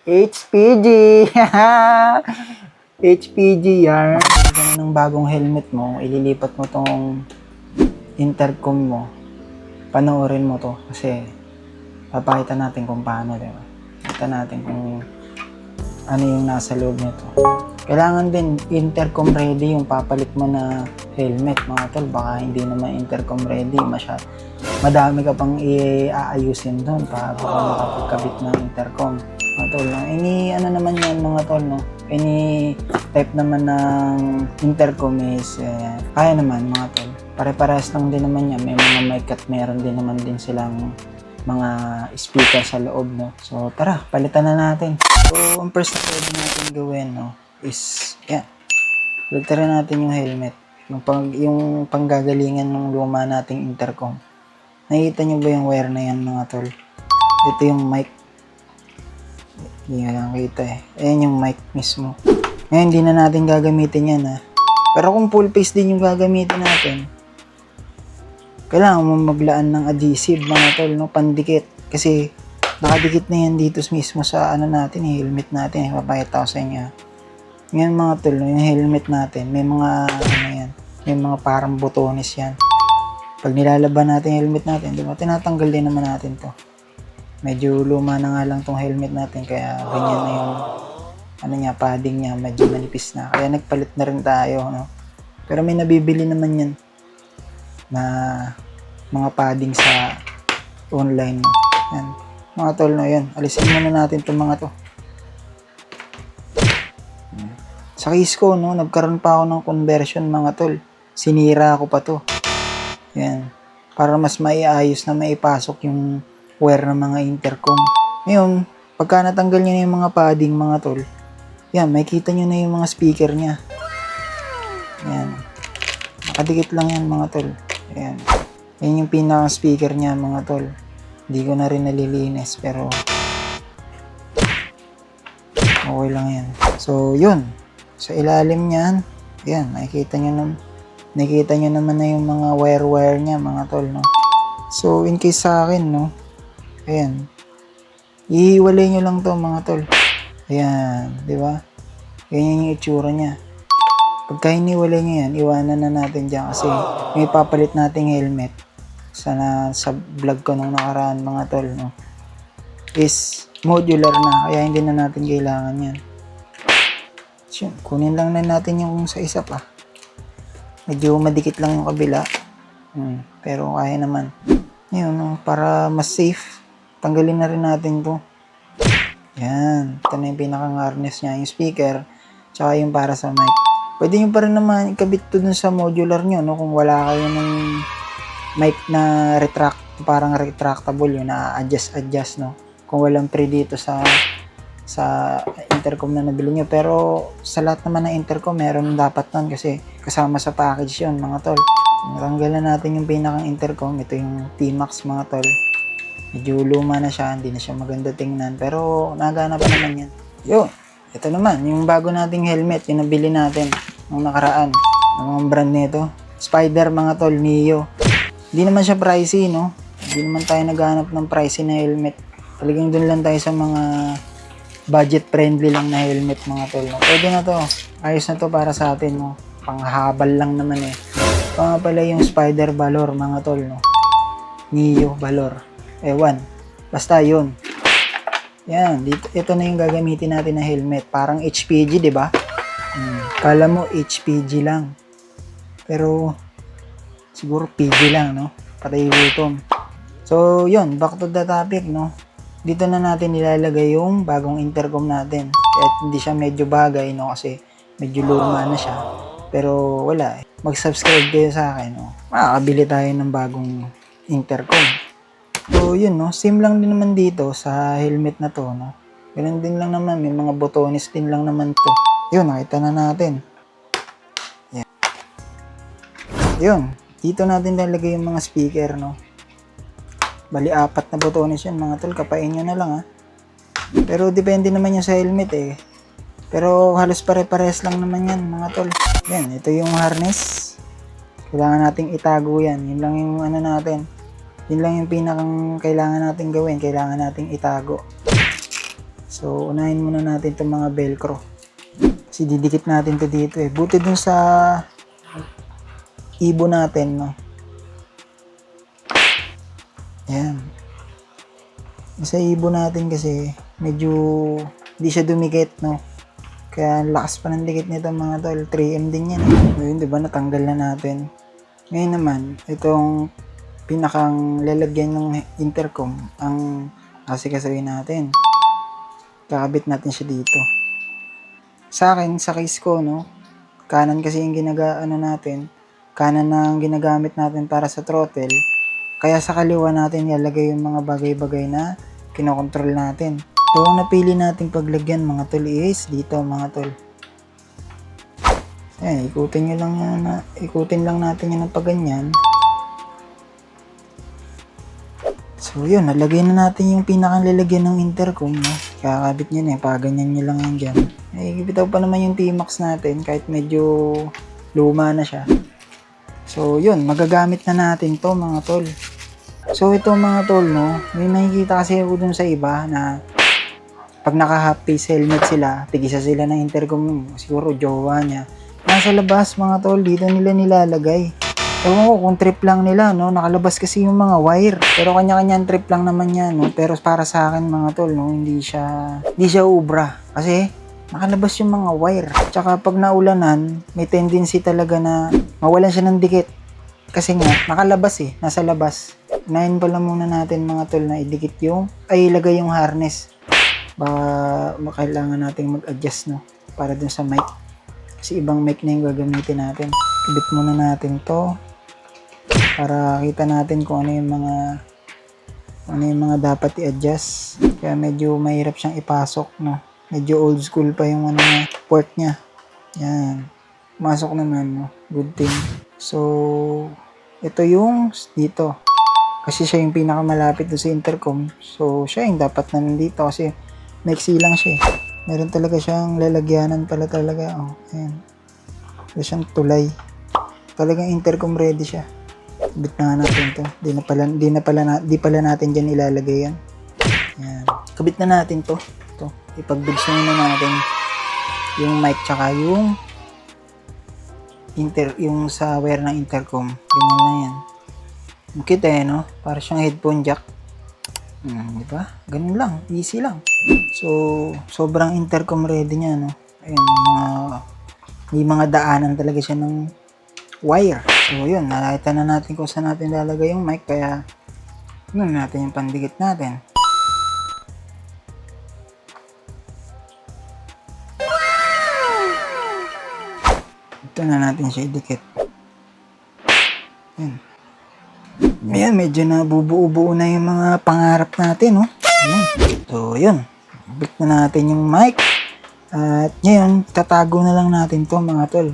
HPG! HPG yan. Ganun ng bagong helmet mo, ililipat mo tong intercom mo. Panoorin mo to kasi papakita natin kung paano, diba? Pakita natin kung ano yung nasa loob nito. Kailangan din intercom ready yung papalit mo na helmet, mga tol. Baka hindi naman intercom ready, madami ka pang i-aayusin doon bago ka makapagkabit ng intercom, mga tol. Ano naman yan, mga tol, no? Any type naman ng intercom is kaya naman, mga tol. Pare-parehas lang din naman yan. May mga mic at meron din naman din silang mga speaker sa loob, no? So tara, palitan na natin. So ang first na pwede natin gawin, no, is yan, palitan natin yung helmet, yung panggagalingan ng luma nating intercom. Nakikita nyo ba yung wire na yan, mga tol? Ito yung mic. Hindi nga lang kita eh. Ayan yung mic mismo. Ngayon, hindi na natin gagamitin yan, ha. Pero kung full face din yung gagamitin natin, kailangan mo maglaan ng adhesive, mga tol, no? Pandikit. Kasi nakadikit na yan dito mismo sa ano natin, helmet natin. Papakita ko sa inyo. Ngayon, mga tol, no, yung helmet natin, may mga ano yan, may mga parang botones yan. Pag nilalaban natin yung helmet natin, diba, tinatanggal din naman natin to. Medyo luma na nga lang tong helmet natin, kaya ganyan na yung ano niya, padding niya, medyo manipis na. Kaya nagpalit na rin tayo, no? Pero may nabibili naman yan na mga padding sa online, no? Yan. Mga tol, no, yan. Alisin muna natin itong mga to. Sa case ko, no, nagkaroon pa ako ng conversion, mga tol. Sinira ko pa to. Yan. Para mas maiayos na maipasok yung wire ng mga intercom. Ngayon, pagka natanggal nyo na yung mga padding, mga tol, yan, makikita nyo na yung mga speaker nya. Yan. Nakadikit lang yan, mga tol. Yan. Yan yung pinaka-speaker nya, mga tol. Hindi ko na rin nalilinis, pero okay lang yan. So, yun. Sa ilalim nyan, yan, nakikita nyo naman na yung mga wire niya, mga tol, no? So, in case sa akin, no, ayan, ihiwalay nyo lang to, mga tol. Ayan, di ba? Ganyan yung itsura niya. Pagka hiniwalay nyo yan, iwanan na natin dyan kasi may papalit nating helmet. Sana sa vlog ko nung nakaraan, mga tol, no, is modular na, kaya hindi na natin kailangan yan. So, kunin lang na natin yung sa isa pa. Medyo madikit lang yung kabila. Pero kaya naman. Yun, no, para mas safe, tanggalin na rin natin to. Yan. Ito na yung pinaka-harness niya. Yung speaker, tsaka yung para sa mic. Pwede nyo pa rin naman ikabit to dun sa modular nyo, no? Kung wala kayo ng mic na parang retractable, yun, na adjust, no? Kung walang pre dito sa intercom na nabili nyo. Pero sa lahat naman ng intercom, meron dapat nun kasi kasama sa package yun, mga tol. Natanggalan natin yung pinakang intercom. Ito yung T-Max, mga tol. Medyo luma na siya, hindi na siya maganda tingnan, pero nagana pa naman yan. Yun, ito naman, yung bago nating helmet, yung nabili natin nung nakaraan. Ang brand nito, Spider, mga tol, Neo. Hindi naman siya pricey, no? Hindi naman tayo naghanap ng pricey na helmet. Talagang dun lang tayo sa mga budget friendly lang na helmet, mga tol, no? Pwede na to, ayos na to para sa atin, no? Panghabal lang naman eh. Ito nga pala yung Spider Valor, mga tol, no? Neo Valor, ewan, basta yun. Yan, dito, ito na yung gagamitin natin na helmet, parang HPG, di ba? Kala mo HPG lang, pero siguro PG lang, no? Patay gutom. So yun, back to the topic, no? Dito na natin nilalagay yung bagong intercom natin. Kahit hindi siya medyo bagay, no? Kasi medyo luma na siya. Pero wala eh. Mag-subscribe kayo sa akin, no? Makakabili tayo ng bagong intercom. So yun, no? Same lang din naman dito sa helmet na to, no? Ganun din lang naman. May mga botones din lang naman to. Yun, nakita na natin. Yan. Yun. Dito natin nalagay yung mga speaker, no? Bali, 4 na botones yan, mga tol. Kapain nyo na lang, ha. Pero depende naman yung sa helmet, eh. Pero halos pare-pares lang naman yan, mga tol. Yan, ito yung harness. Kailangan nating itago yan. Yun lang yung ano natin. Yun lang yung pinakang kailangan nating gawin. Kailangan nating itago. So, unahin muna natin itong mga velcro. Kasi didikit natin to dito eh. Buti dun sa ibo natin, no? Ayan. Sa ibo natin kasi, medyo hindi siya dumikit, no? Kaya lakas pa ng dikit nito mga tol. 3M din yan. Ngayon, diba, natanggal na natin. Ngayon naman, itong pinakang lalagyan ng intercom ang asikasuhin natin. Kakabit natin siya dito. Sa akin, sa case ko, no, kanan kasi yung kanan na ang ginagamit natin para sa throttle. Kaya sa kaliwa natin ilalagay yung mga bagay-bagay na kinokontrol natin. So, ang napili nating paglagyan mga tol is dito mga tol. Ayan, ikutin lang natin yan ng paganyan. So yun, nalagay na natin yung pinakang lalagyan ng intercom, no? Kakabit nyo na, paganyan nyo lang yan dyan. Bitaw pa naman yung T-Max natin kahit medyo luma na siya. So yun, magagamit na natin to mga tol. So ito mga tol, no, may nakikita kasi ako dun sa iba na pag naka half face helmet sila, tigisa sila ng intercom, siguro jowa niya. Nasa labas mga tol, dito nila nilalagay. Ewan ko kung trip lang nila, no? Nakalabas kasi yung mga wire. Pero kanya-kanyang trip lang naman yan, no? Pero para sa akin mga tol, no, hindi siya ubra. Kasi nakalabas yung mga wire. Tsaka pag naulanan, may tendency talaga na mawalan siya ng dikit. Kasi nga, nakalabas eh, nasa labas. Unahin pala muna natin mga tol na ilagay yung harness. Baka kailangan natin mag-adjust, no? Para dun sa mic. Kasi ibang mic na yung gagamitin natin. Ibit muna natin to para kita natin kung ano yung mga dapat i-adjust. Kaya medyo mahirap siyang ipasok, no? Medyo old school pa yung port niya. Yan. Masok naman, no? Good thing. So, ito yung dito. Kasi siya yung pinakamalapit doon sa intercom. So, siya yung dapat na nandito kasi maiksi lang siya eh. Meron talaga siyang lalagyanan pala talaga. Oh, ayan. Meron siyang tulay. Talagang intercom ready siya. Bit na natin to. Di pala natin dyan ilalagay yan. Ayan. Kabit na natin to. Ito. Ipag-bridge na natin yung mic tsaka yung sa wire ng intercom. Ganyan na yan. Kita eh, no? Para siyang headphone jack. Diba? Ganun lang. Easy lang. So, sobrang intercom ready niya, no? Ayun, may mga daanan talaga siya ng wire. So, yun. Nakita na natin kung saan natin lalagay yung mic. Kaya, yun natin yung pandikit natin. Ito na natin siya idikit. Yun. Ayan, medyo nabubuo-buo na yung mga pangarap natin, no? Ayan. So, yun. Bit na natin yung mic. At ngayon, tatago na lang natin to mga tol.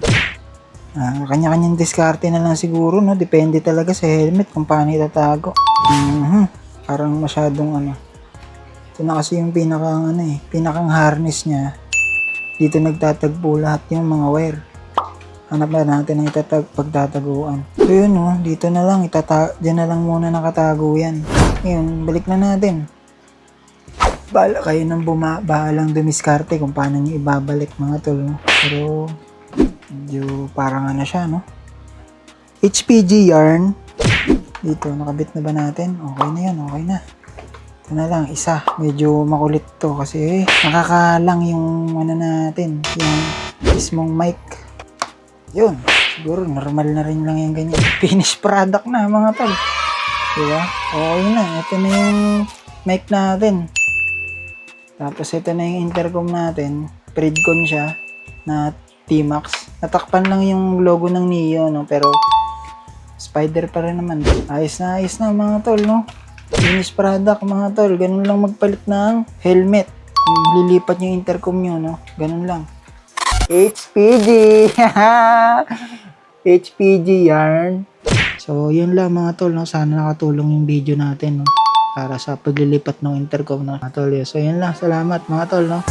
Kanya-kanyang diskarte na lang siguro, no? Depende talaga sa helmet kung paano itatago. Parang masyadong Ito na kasi yung pinakang harness niya. Dito nagtatagpo lahat yung mga wire. Hanap na natin ang pagtataguan. So yun, no? Dito na lang, dyan na lang muna nakatago yan. Ngayon, balik na natin. Bahala kayo nang bahalang dumiskarte kung paano nyo ibabalik mga tol, no? Pero, medyo parang siya, no? HPG yarn. Dito, nakabit na ba natin? Okay na yan, okay na. Ito na lang, isa. Medyo makulit to kasi nakakalang yung natin, yung mismong mic. Yun, siguro normal na rin lang yung ganyan. Finished product na mga tol. Diba? Okay na. Ito na yung mic natin. Tapos ito na yung intercom natin. Predcon siya na T-Max. Natakpan lang yung logo ng Neo, no? Pero spider pa rin naman. Ayos na mga tol, no? Finished product mga tol. Ganun lang magpalit ng helmet. Kung lilipat yung intercom nyo, no? Ganun lang. HPG! HPG yarn. So, yun lang mga tol, no? Sana nakatulong yung video natin, no? Para sa paglilipat ng intercom, no? Mga tol, so yun lang. Salamat mga tol, no?